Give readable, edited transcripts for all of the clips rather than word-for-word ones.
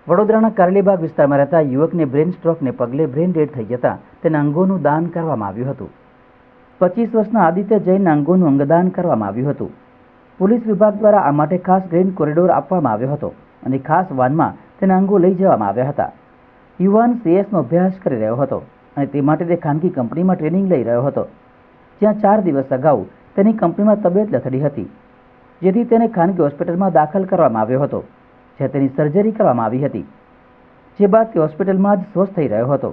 વડોદરાના કારેલીબાગ વિસ્તારમાં રહેતા યુવકને બ્રેન સ્ટ્રોકને પગલે બ્રેન ડેડ થઈ જતા તેના અંગોનું દાન કરવામાં આવ્યું હતું. 25 વર્ષના આદિત્ય જૈનના અંગોનું અંગદાન કરવામાં આવ્યું હતું. પોલીસ વિભાગ દ્વારા આ માટે ખાસ ગ્રીન કોરિડોર આપવામાં આવ્યો હતો અને ખાસ વાનમાં તેના અંગો લઈ જવામાં આવ્યા હતા. યુવાન CS નો અભ્યાસ કરી રહ્યો હતો અને તે માટે તે ખાનગી કંપનીમાં ટ્રેનિંગ લઈ રહ્યો હતો, જ્યાં 4 દિવસ અગાઉ તેની કંપનીમાં તબિયત લથડી હતી, જેથી તેને ખાનગી હોસ્પિટલમાં દાખલ કરવામાં આવ્યો હતો, જ્યાં તેની સર્જરી કરવામાં આવી હતી. જે બાદ તે હોસ્પિટલમાં જ સ્વસ્થ થઈ રહ્યો હતો.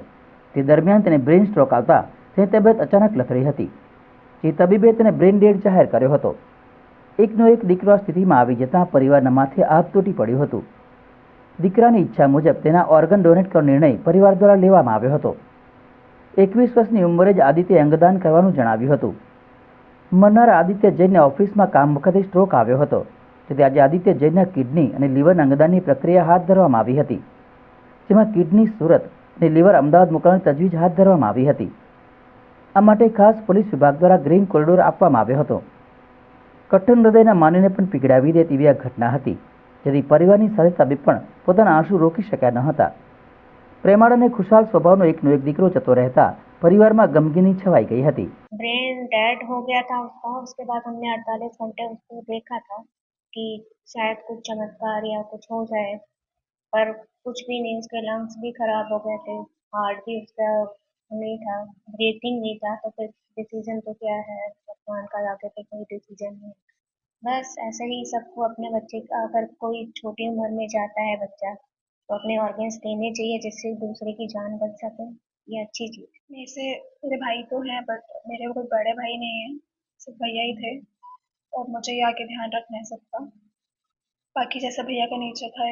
તે દરમિયાન તેને બ્રેન સ્ટ્રોક આવતા તેની તબિયત અચાનક લથડી હતી, જે તબીબે તેને બ્રેન ડેડ જાહેર કર્યો હતો. એકનો એક દીકરો આ સ્થિતિમાં આવી જતાં પરિવારના માથે આભ તૂટી પડ્યું હતું. દીકરાની ઈચ્છા મુજબ તેના ઓર્ગન ડોનેટ કરવાનો નિર્ણય પરિવાર દ્વારા લેવામાં આવ્યો હતો. 21 વર્ષની ઉંમરે જ આદિત્યએ અંગદાન કરવાનું જણાવ્યું હતું. મરનાર આદિત્ય જૈનને ઓફિસમાં કામ વખતે સ્ટ્રોક આવ્યો હતો, તેથી આજે આદિત્ય જૈનના કિડની અને લીવરના અંગદાનની પ્રક્રિયા હાથ ધરવામાં આવી હતી, જેમાં કિડની સુરત અને લીવર અમદાવાદ મોકલવાની તજવીજ હાથ ધરવામાં આવી હતી. આ માટે ખાસ પોલીસ વિભાગ દ્વારા ગ્રીન કોરિડોર આપવામાં આવ્યો હતો. કઠણ હૃદયના માનવીને પણ પીગળાવી દે તેવી આ ઘટના હતી, જેથી પરિવારની સાથે તબીબ પણ પોતાના આંસુ રોકી શક્યા ન હતા. પ્રેમાળ અને ખુશાલ સ્વભાવનો એકનો એક દીકરો જતો રહેતા परिवार में गमगीनी छवाई गई थी. ब्रेन डेड हो गया था उसका. उसके बाद हमने 48 घंटे उसको देखा था कि शायद कुछ चमत्कार या कुछ हो जाए, पर कुछ भी नहीं. उसके लंग्स भी खराब हो गए थे, हार्ट भी उसका नहीं था, ब्रीथिंग नहीं था. तो फिर डिसीजन तो क्या है, भगवान का आगे पे कोई डिसीजन नहीं. बस ऐसे ही सबको अपने बच्चे का, अगर कोई छोटी उम्र में जाता है बच्चा, तो अपने ऑर्गन्स देने चाहिए जिससे दूसरे की जान बच सके. ये अच्छी चीज. मेरे मेरे भाई तो हैं, बट मेरे कोई बड़े भाई नहीं है, सिर्फ भैया ही थे. और मुझे ये आके ध्यान रखना है सबका. बाकी जैसा भैया का नेचर था,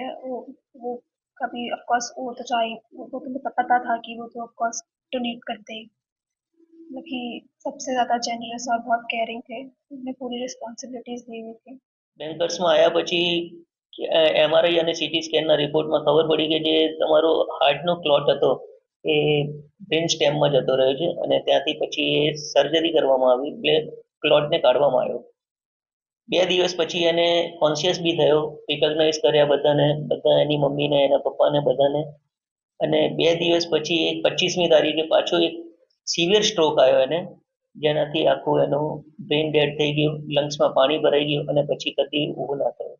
वो कभी ऑफ कोर्स वो तो चाहिए, वो तो मुझे पता था कि वो तो ऑफ कोर्स डोनेट करते ही, मतलब कि सबसे ज्यादा जेनरस और बहुत केयरिंग थे. उन्हें पूरी रिस्पॉन्सिबिलिटीज दी हुई थी. બેંકર્સમાં આવ્યા પછી MRI અને CT સ્કેનના રિપોર્ટમાં ખબર પડી કે જે તમારો હાર્ટનો ક્લોટ હતો એ બ્રેન સ્ટેમમાં જતો રહ્યો છે અને ત્યાંથી પછી એ સર્જરી કરવામાં આવી, ક્લોટને કાઢવામાં આવ્યો. 2 દિવસ પછી એને કોન્શિયસ બી થયો, રિકોગ્નાઇઝ કર્યા બધાને, બધા એની મમ્મીને, એના પપ્પાને, બધાને. અને 2 દિવસ પછી 25મી તારીખે પાછો એક સિવિયર સ્ટ્રોક આવ્યો એને, જેનાથી આખું એનું બ્રેન ડેડ થઈ ગયું, લંગ્સમાં પાણી ભરાઈ ગયું અને પછી કદી ઊભું ના થયું.